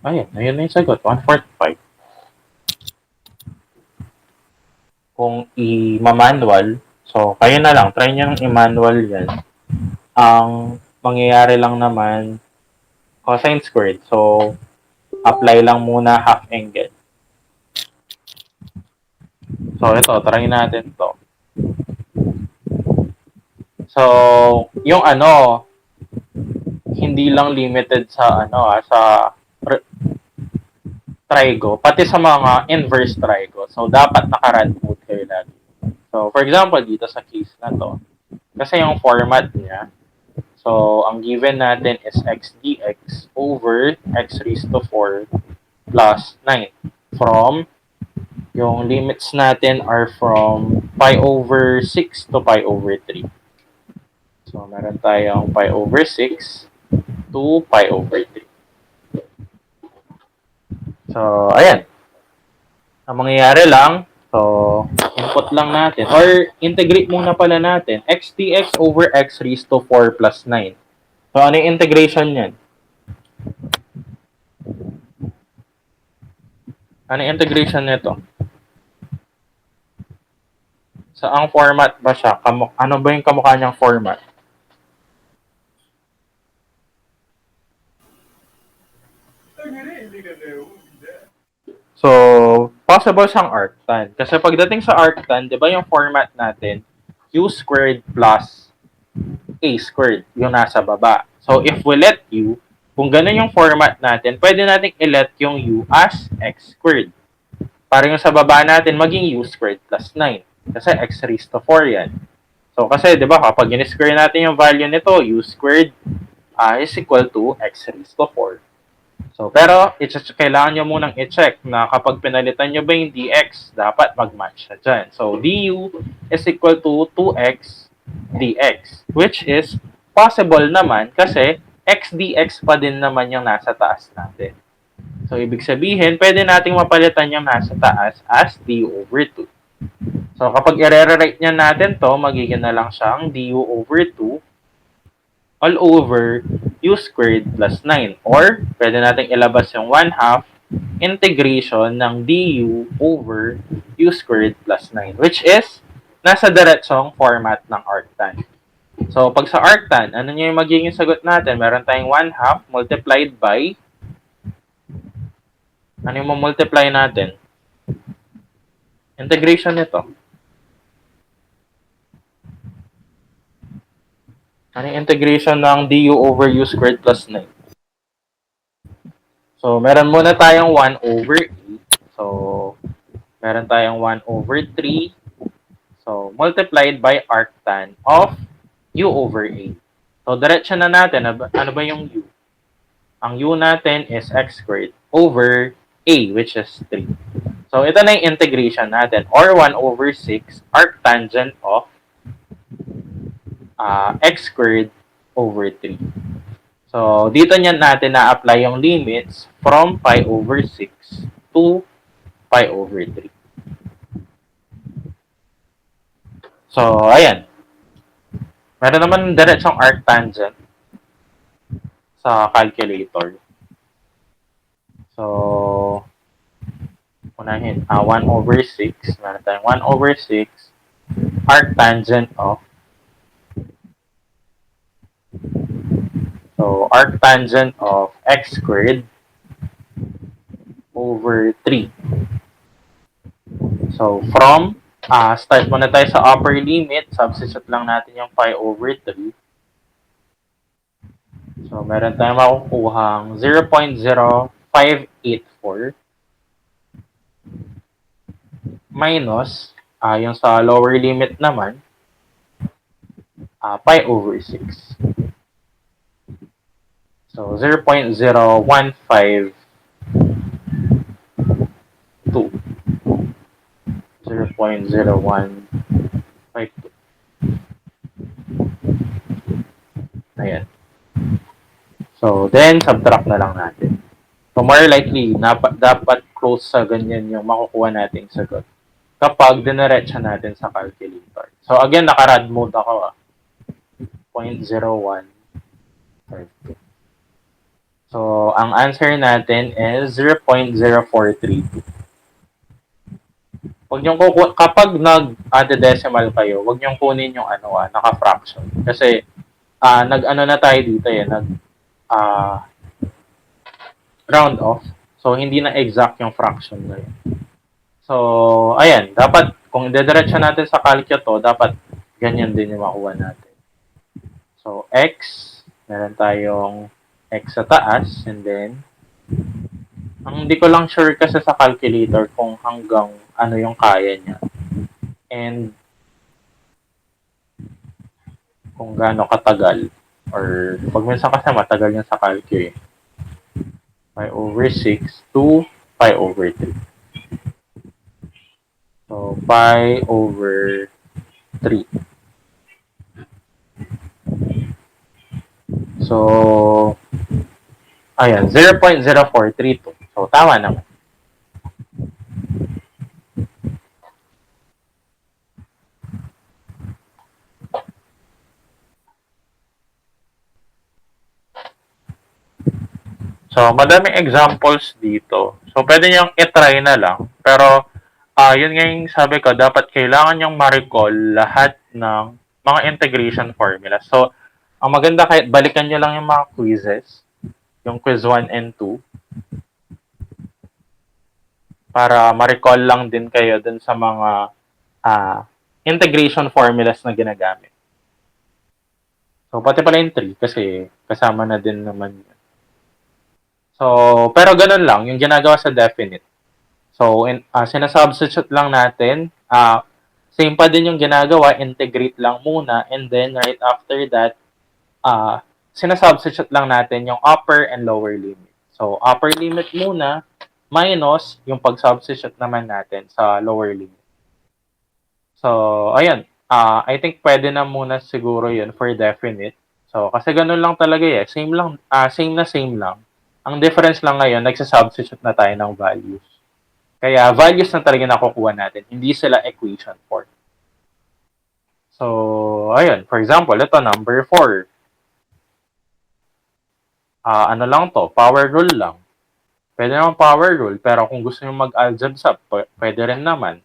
Ayun na yung sagot. 1/4 pi. Kung i-manual, so, kayo na lang. Try nyo i-manual yan. Ang mangyayari lang naman, cosine squared. So, apply lang muna half angle. So, ito, try natin to. So, yung hindi lang limited sa sa trigo, pati sa mga inverse trigo. So, dapat naka-rad mode kayo lagi. So, for example, dito sa case na to, kasi yung format niya, so, ang given natin is x dx over x raised to 4 plus 9 from yung limits natin are from pi over 6 to pi over 3. So, meron tayong pi over 6 to pi over 3. So, ayan. Ang mangyayari lang, so, input lang natin, or integrate muna pala natin, x dx over x raised to 4 plus 9. So, ano yung integration yan? Ano yung integration nito? Saang format ba siya? Ano ba yung kamukha niyang format? So, possible siyang arctan. Kasi pagdating sa arctan, di ba yung format natin, u squared plus a squared, yung nasa baba. So, if we let u, kung ganun yung format natin, pwede natin i-let yung u as x squared. Para yung sa baba natin, maging u squared plus 9. Kasi x raised to 4 yan. So, kasi, di ba, kapag in-square natin yung value nito, u squared is equal to x raised to 4. So, pero kailangan nyo munang i-check na kapag pinalitan nyo ba yung dx, dapat mag-match siya dyan. So, du is equal to 2x dx, which is possible naman kasi x dx pa din naman yung nasa taas natin. So, ibig sabihin, pwede nating mapalitan yung nasa taas as du over 2. So, kapag i-rewrite niya natin to, magiging na lang siyang du over 2 all over u squared plus 9. Or, pwede natin ilabas yung 1/2 integration ng du over u squared plus 9. Which is, nasa diretsong format ng arctan. So, pag sa arctan, ano niya yung magiging sagot natin? Meron tayong 1/2 multiplied by, ano yung multiply natin? Integration nito. Ano yung integration ng du over u squared plus 9? So, meron muna tayong 1 over 8. So, meron tayong 1 over 3. So, multiplied by arctan of u over 8. So, diretso na natin. Ano ba yung u? Ang u natin is x squared over a, which is 3. So, ito na yung integration natin. Or 1 over 6 arctangent of x squared over 3. So, dito niyan natin na-apply yung limits from pi over 6 to pi over 3. So, ayan. Meron naman diretsong arctangent sa calculator. So, unahin. 1 over 6. Meron tayong 1 over 6 arctangent of arctangent of x squared over 3. So, from, start muna tayo sa upper limit. Substitute lang natin yung pi over 3. So, meron tayong makukuhang 0.0584 minus, yung sa lower limit naman, pi over 6. So, 0.0152. 0.0152. Ayan. So, then, subtract na lang natin. So, more likely, dapat close sa ganyan yung makukuha nating sagot kapag diniretsa natin sa calculator. So, again, naka-rad mode ako. 0.0152. So, ang answer natin is 0.0432. Wag niyo kapag nag-decimal kayo, wag niyo kunin yung naka-fraction. Kasi nag-ano na tayo dito ah, round off. So, hindi na exact yung fraction na yun. So, ayan, dapat kung dediretso natin sa calcio to, dapat ganyan din yung makuha natin. So, x, meron tayong x sa taas, and then ang hindi ko lang sure kasi sa calculator kung hanggang ano yung kaya niya. And kung gaano katagal. Or pag minsan kasi matagal yan sa calcu eh. Pi over 6 to pi over 3. So, pi over 3. So, ayan, 0.0432. So, tama naman. So, madaming examples dito. So, pwede niyong itry na lang. Pero, yun nga yung sabi ko, dapat kailangan niyong ma-recall lahat ng mga integration formula. So, ang maganda kahit balikan niyo lang yung mga quizzes, yung quiz 1 and 2, para ma-recall lang din kayo dun sa mga integration formulas na ginagamit. So, pati pala yung 3 kasi kasama na din naman yun. So, pero ganun lang, yung ginagawa sa definite. So, sinasubstitute lang natin. Same pa din yung ginagawa, integrate lang muna, and then right after that, sinasubstitute lang natin yung upper and lower limit. So, upper limit muna, minus yung pag-substitute naman natin sa lower limit. So, ayun. I think pwede na muna siguro yun for definite. So, kasi ganun lang talaga eh. Same lang, same lang. Ang difference lang ngayon, nagsasubstitute na tayo ng values. Kaya values na talaga nakukuha natin, hindi sila equation form. So, ayun. For example, ito, number 4. Ano lang to? Power rule lang. Pwede naman power rule, pero kung gusto nyo mag-algebra sub, pwede rin naman.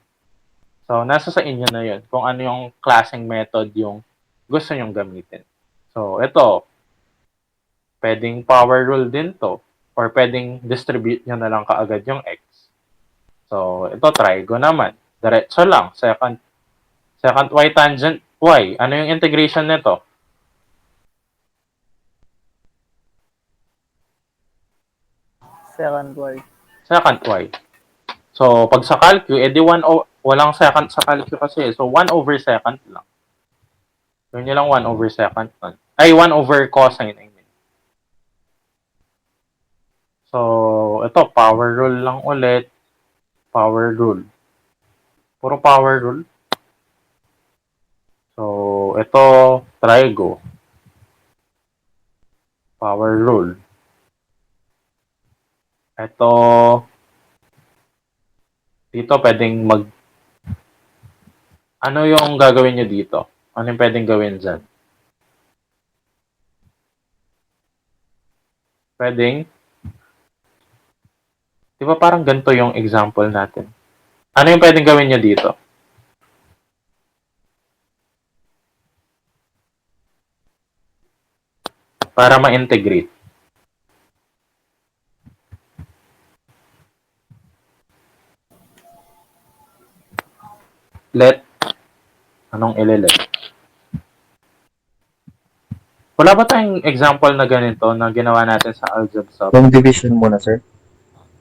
So, nasa sa inyo na yun kung ano yung klaseng method yung gusto nyong gamitin. So, ito, pwedeng power rule din to, or pwedeng distribute nyo na lang kaagad yung x. So, ito, trigo naman. Diretso lang. Second y tangent y. Ano yung integration nito? Second y. Second y. So, pag sa calcu, edi walang second sa calcu kasi. So, 1 over second lang. Yun lang 1 over second. Ay, 1 over cosine, I mean. So, ito, power rule lang ulit. Power rule. Puro power rule. So, ito, trigo. Power rule. Ito, dito pwedeng ano yung gagawin nyo dito? Ano yung pwedeng gawin dyan? Pwedeng, di ba parang ganito yung example natin? Ano yung pwedeng gawin nyo dito? Para ma-integrate. Let, anong ile-let? Wala ba tayong example na ganito na ginawa natin sa algebra sub? Long division muna, sir.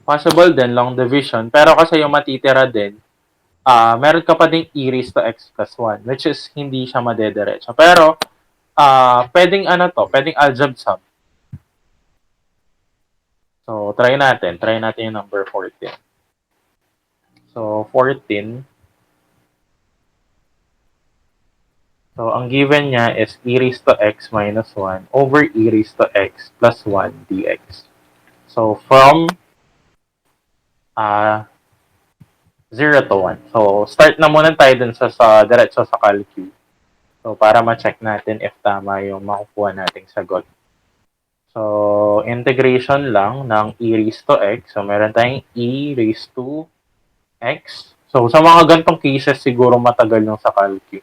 Possible din, long division. Pero kasi yung matitira din, meron ka pa ding e raised to x plus 1, which is hindi siya madederecho. Pero, pwedeng pwedeng algebra sum. So, try natin. Try natin yung number 14. So, 14. So, ang given niya is e raised to x minus 1 over e raised to x plus 1 dx. So, from 0 to 1. So, start na muna tayo dun sa diretso sa calculus. So, para ma-check natin if tama yung makukuha nating sagot. So, integration lang ng e raised to x. So, meron tayong e raised to x. So, sa mga gantong cases, siguro matagal yung sa calculus.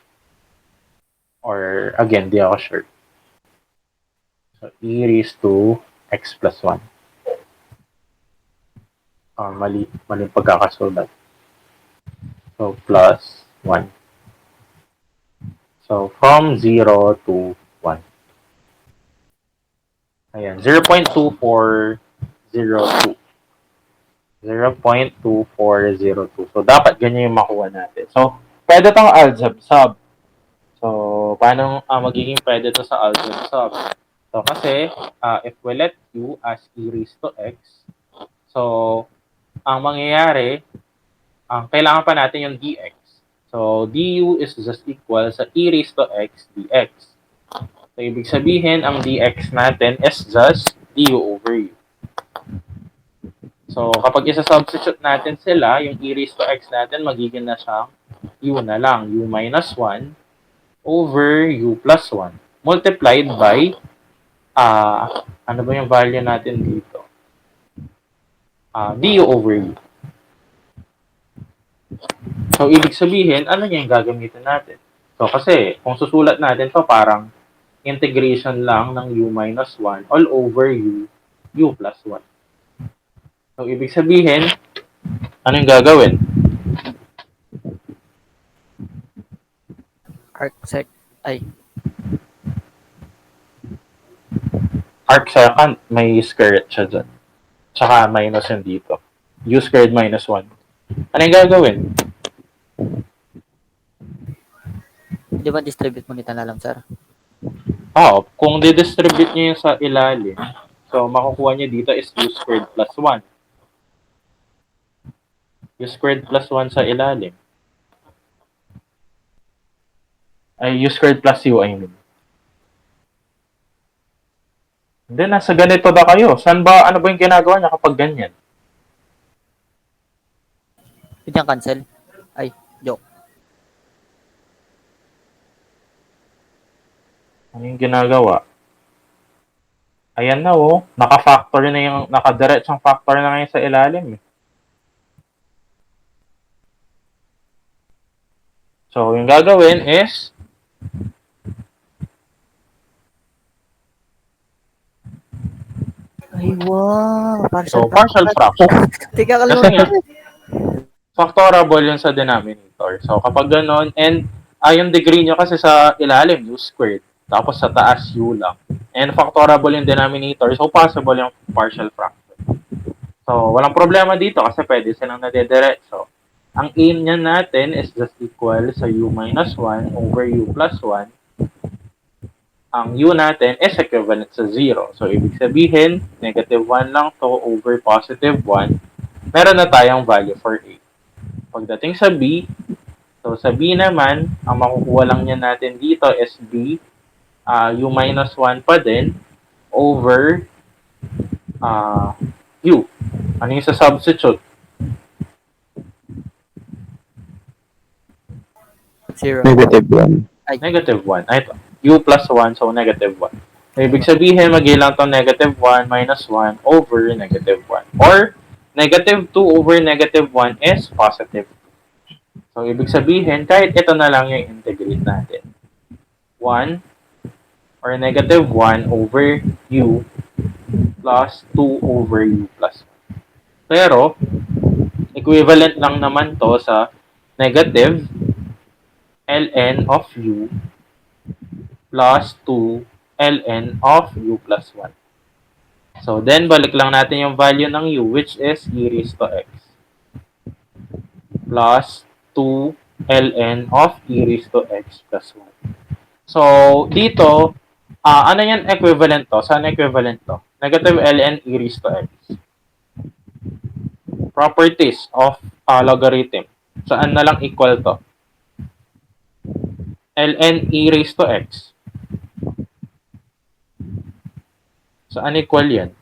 Or, again, di ako sure. So, e raised to x plus 1. Mali pagkakasulat. So, plus 1. So, from 0 to 1. Ayan, 0.2402. 0.2402. So, dapat ganyan yung makuha natin. So, pwede tong algebra sub. So, paano magiging pwede to sa algebra sub? So, kasi, if we let u as e raised to x, so, ang mangyayari, kailangan pa natin yung dx. So, du is just equal sa e raised to x dx. So, ibig sabihin, ang dx natin is just du over u. So, kapag isa-substitute natin sila, yung e raised to x natin, magiging na siyang u na lang. U minus 1 over u plus 1 multiplied by, ano ba yung value natin dito? Du over u. So, ibig sabihin, ano yung gagamitin natin? So, kasi, kung susulat natin to parang integration lang ng u minus 1 all over u plus 1. So, ibig sabihin, ano yung gagawin? Arcsecond, may square siya dyan. Tsaka minus yun dito. U squared minus 1. Ano yung gagawin? Di ba distribute mo nito na lang, sir? Kung didistribute niyo yung sa ilalim, so makukuha niyo dito is u squared plus 1. U squared plus 1 sa ilalim. Ay, u squared plus u, I mean. Hindi, nasa ganito na kayo. Saan ba, ano ba yung ginagawa niya kapag ganyan? Pwede yung cancel. Ay, joke. Ano yung ginagawa? Ayan na naka-factor na yung, naka-diretsong factor na ngayon sa ilalim. So, yung gagawin is, Ay, wow. partial fraction. Teka, Kasi nga, factorable yun sa denominator. So, kapag ganon, and yung degree nyo kasi sa ilalim, u squared. Tapos sa taas, u lang. And factorable yung denominator, so possible yung partial fraction. So, walang problema dito kasi pwede silang nadediretso. Ang aim niya natin is just equal sa u minus 1 over u plus 1. Ang u natin is equivalent sa 0. So, ibig sabihin, negative 1 lang to over positive 1. Meron na tayong value for a. Pagdating sa b, so sa b naman, ang makukuha lang niya natin dito is b, u minus 1 pa din, over u. Ano yung sa substitute? 0. Negative 1. Negative 1. Ito. U plus 1, so negative 1. So, ibig sabihin, mag-ilang to negative 1 minus 1 over negative 1. Or, negative 2 over negative 1 is positive 2. So, ibig sabihin, kahit ito na lang yung integrate natin. 1 or negative 1 over u plus 2 over u plus 1. Pero, equivalent lang naman to sa negative ln of u plus 2 ln of u plus 1. So, then, balik lang natin yung value ng u, which is e raised to x. Plus 2 ln of e raised to x plus 1. So, dito, ano yan equivalent to? Saan equivalent to? Negative ln e raised to x. properties of logarithm. Saan na lang equal to? ln e raised to x. Saan equal yan?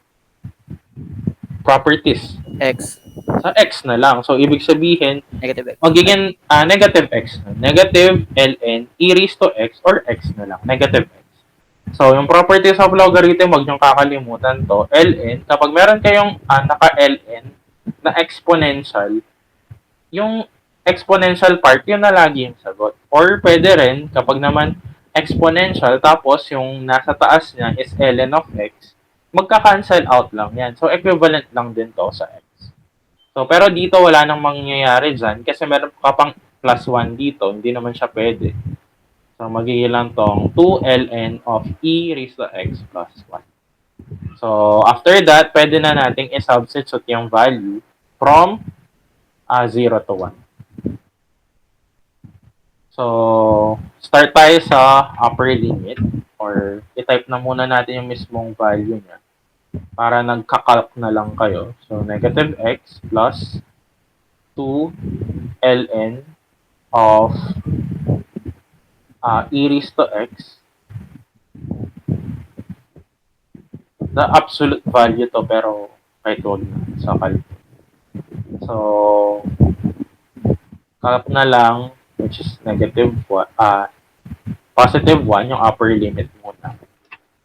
Properties. X. Sa x na lang. So, ibig sabihin, Negative X. magiging negative x na. Negative ln e raised to x or x na lang. Negative x. So, yung properties of logarithm, huwag niyong kakalimutan to. ln, kapag meron kayong naka-ln na exponential, yung exponential part, yun na lagi yung sagot. Or pwede rin, kapag naman exponential, tapos yung nasa taas niya is ln of x, magka-cancel out lang yan. So, equivalent lang din to sa x. So, pero dito wala nang mangyayari dyan kasi meron ka pang plus 1 dito. Hindi naman siya pwede. So, magiging lang tong 2 ln of e raised to x plus 1. So, after that, pwede na nating i-substitute yung value from 0 to 1. So, start tayo sa upper limit or i-type na muna natin yung mismong value niya para nagkakalk na lang kayo. So, negative x plus 2 ln of e raised to x. The absolute value to pero kahit huwag na sa calc. So, calc na lang which is negative positive 1 yung upper limit muna.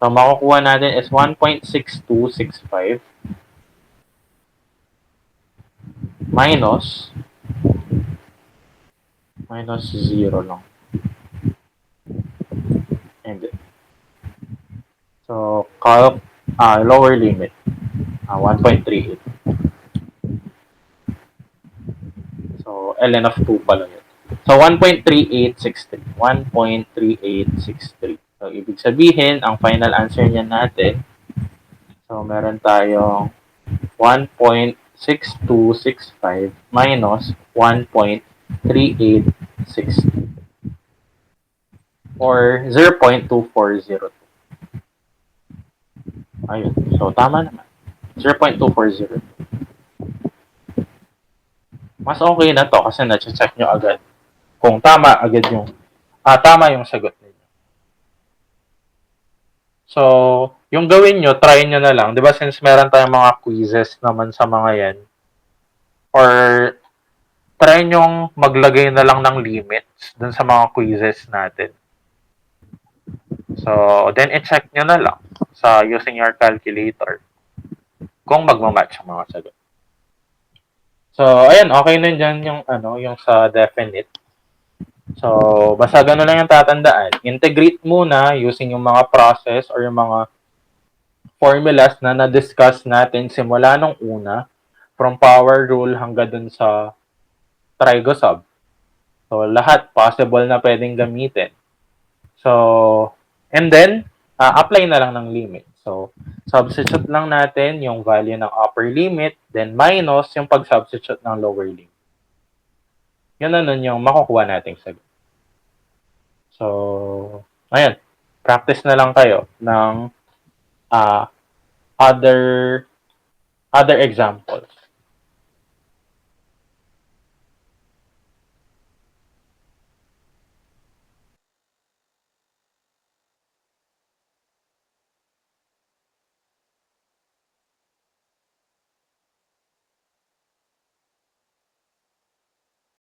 So, makukuha natin is 1.6265 minus 0 lang. And so, calc lower limit 1.38. So, ln of 2 pala yun. So, 1.3863. 1.3863. So, ibig sabihin, ang final answer niyan natin, so, meron tayong 1.6265 minus 1.3863 or 0.2402. Ayun. So, tama naman. 0.2402. Mas okay na to kasi na-check nyo agad kung tama agad yung tama yung sagot niyo. So, yung gawin nyo, try nyo na lang. Di ba since meron tayong mga quizzes naman sa mga yan, or try nyong maglagay na lang ng limits dun sa mga quizzes natin. So, then i-check nyo na lang sa using your calculator kung magmamatch ang mga sagot. So, ayan, okay na dyan yung, yung sa definite. So, basta gano'n lang yung tatandaan. Integrate muna using yung mga process or yung mga formulas na na-discuss natin simula nung una, from power rule hanggang dun sa trigosub. So, lahat possible na pwedeng gamitin. So, and then, apply na lang ng limit. So, substitute lang natin yung value ng upper limit, then minus yung pag-substitute ng lower limit. Yun na nun yung makukuha nating sagot. So, ayan. Practice na lang kayo ng other examples.